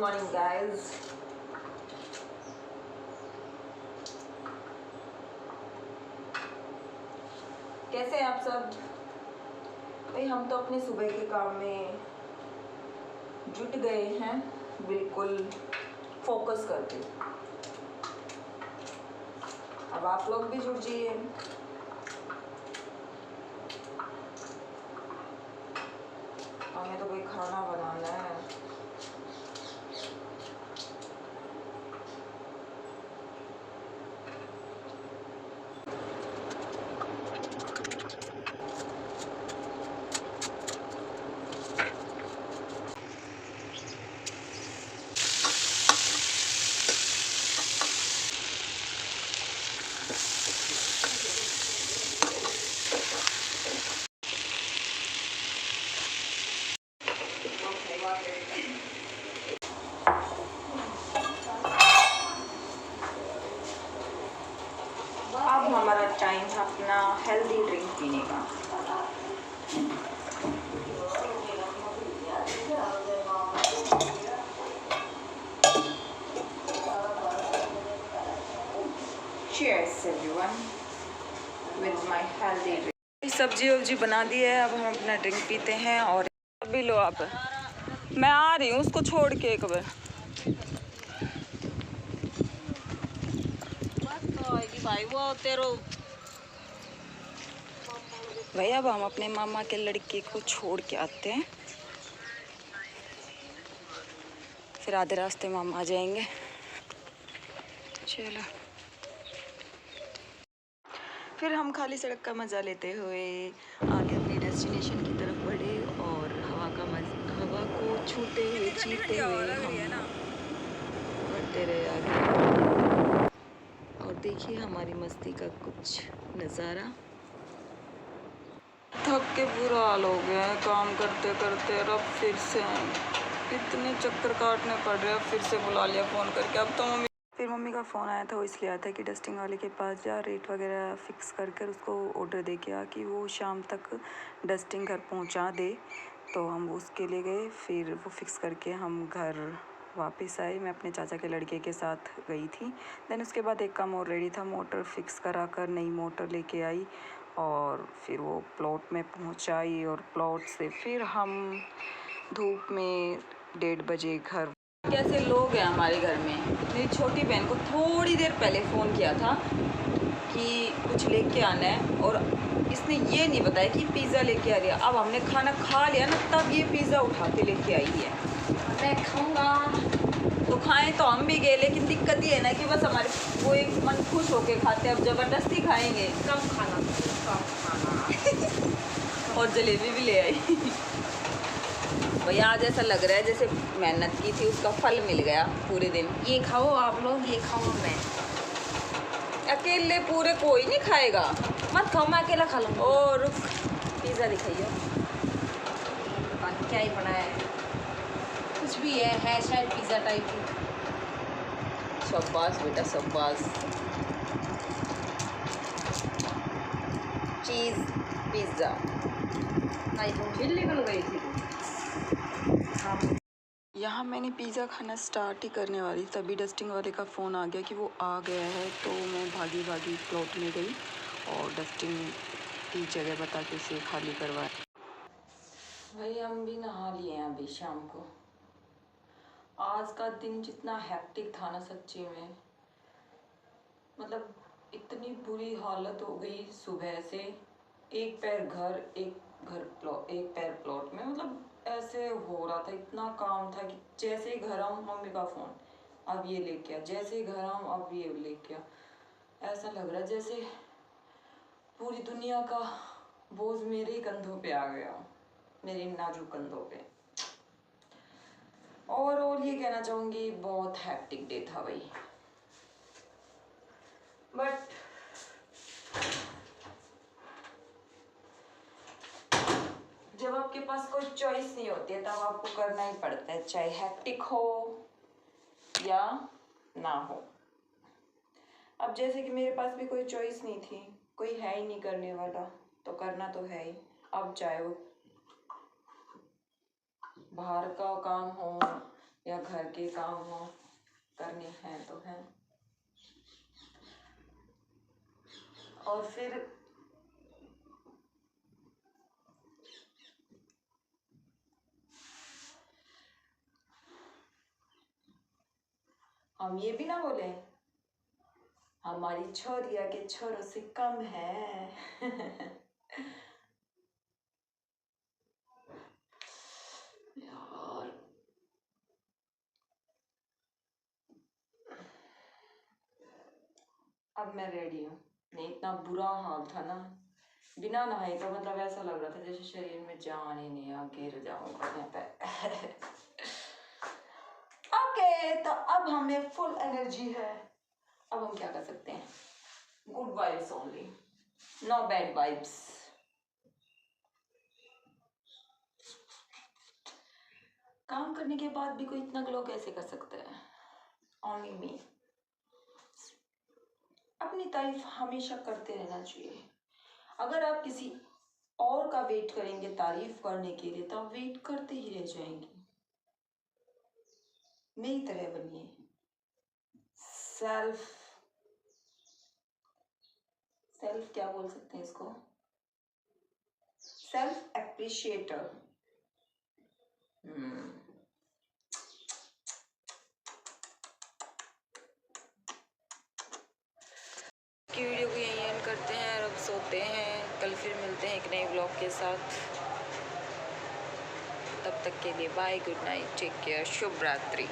morning guys. कैसे हैं आप सब? भाई हम तो अपने सुबह के काम में जुट गए हैं, बिल्कुल फोकस करके। अब आप लोग भी जुट जाइए। हमें तो कोई खाना बनाना है। अब हमारा टाइम है अपना हेल्दी ड्रिंक पीने का। Cheers everyone with my healthy drink। सब्जी वब्जी बना दी है, अब हम अपना ड्रिंक पीते हैं। और अभी लो आप, मैं आ रही हूँ उसको छोड़ के एक बार। भाई वो तेरो भैया, अब हम अपने मामा के लड़के को छोड़ के आते हैं, फिर आधे रास्ते मामा आ जाएंगे। चलो, फिर हम खाली सड़क का मज़ा लेते हुए आगे अपनी डेस्टिनेशन की तरफ बढ़े और हवा को छूते हुए चीरते हुए हम बढ़ते रहे आगे। और देखिए हमारी मस्ती का कुछ नज़ारा। थक के बुरा हाल हो गया है काम करते करते। अब फिर से इतने चक्कर काटने पड़ रहे हैं। फिर से बुला लिया फ़ोन करके। अब तो मम्मी का फ़ोन आया था, वो इसलिए आया था कि डस्टिंग वाले के पास जा, रेट वगैरह फ़िक्स कर उसको ऑर्डर दे के आ कि वो शाम तक डस्टिंग घर पहुंचा दे। तो हम उसके लिए गए, फिर वो फ़िक्स करके हम घर वापस आए। मैं अपने चाचा के लड़के के साथ गई थी। देन उसके बाद एक काम और रेडी था, मोटर फिक्स करा कर नई मोटर लेके आई और फिर वो प्लॉट में पहुंचाई। और प्लॉट से फिर हम धूप में 1:30 बजे घर। कैसे लोग हैं हमारे घर में। मेरी छोटी बहन को थोड़ी देर पहले फ़ोन किया था कि कुछ लेके आना है, और इसने ये नहीं बताया कि पिज़्ज़ा लेके आ रही है। अब हमने खाना खा लिया ना, तब ये पिज़्ज़ा उठा के लेके आई है। मैं खाऊंगा तो खाएं, तो हम भी गए, लेकिन दिक्कत ये है ना कि बस हमारे वो एक मन खुश होके खाते हैं। अब ज़बरदस्ती खाएंगे, कम खाना और जलेबी भी ले आई। भैया आज ऐसा लग रहा है जैसे मेहनत की थी उसका फल मिल गया पूरे दिन। ये खाओ आप लोग, ये खाओ मैं। अकेले पूरे कोई नहीं खाएगा। मत खाओ, मैं अकेला खा लूँगा। और पिज़्ज़ा दिखाइए, क्या ही बनाया है, कुछ भी है शायद पिज़्ज़ा टाइप की। शाबाश बेटा शाबाश। Cheese pizza. आई तो फिर निकल गई थी। हाँ, यहाँ मैंने पिज़्ज़ा खाना स्टार्ट ही करने वाली, तभी डस्टिंग वाले का फ़ोन आ गया कि वो आ गया है। तो मैं भागी भागी प्लॉट में गई और डस्टिंग की जगह बता के उसे खाली करवाया। भाई हम भी नहा लिए हैं अभी शाम को। आज का दिन जितना हैक्टिक था ना, सच्ची में मतलब इतनी बुरी हालत हो गई सुबह से। एक पैर घर, एक पैर प्लॉट में। मतलब ऐसे हो रहा था, इतना काम था कि जैसे ही घर आऊँ मम्मी का फ़ोन, अब ये लेके आ, जैसे ही घर आऊँ अब ये लेके आ। ऐसा लग रहा है जैसे पूरी दुनिया का बोझ मेरे ही कंधों पे आ गया, मेरे नाजुक कंधों पे। और ये कहना चाहूँगी बहुत हैक्टिक डे था भाई। बट जब आपके पास कोई चॉइस नहीं होती है तब आपको करना ही पड़ता है, चाहे हैक्टिक हो या ना हो। अब जैसे कि मेरे पास भी कोई चॉइस नहीं थी, कोई है ही नहीं करने वाला, तो करना तो है ही। अब चाहे वो बाहर का काम हो या घर के काम वाम करने हैं तो हैं। और फिर हम ये भी ना बोले हमारी छोरिया के छोरों से कम है। यार अब मैं रेडी हूँ। नहीं, इतना बुरा हाल था ना, बिना नहाए का मतलब ऐसा लग रहा था जैसे शरीर में जान ही नहीं आ, गिर जाऊंगा मैं पे। ओके, तो अब हमें फुल एनर्जी है। अब हम क्या कर सकते हैं? Good vibes only, no bad vibes. काम करने के बाद भी कोई इतना ग्लो कैसे कर सकता है? Only me. अपनी तारीफ हमेशा करते रहना चाहिए। अगर आप किसी और का वेट करेंगे तारीफ करने के लिए तो आप वेट करते ही रह जाएंगे। मेरी तरह बनिए, सेल्फ क्या बोल सकते हैं इसको, सेल्फ एप्रिशिएटर। की वीडियो को यहीं एंड करते हैं और अब सोते हैं। कल फिर मिलते हैं एक नए ब्लॉग के साथ। तब तक के लिए bye, good night, take care, शुभ रात्रि।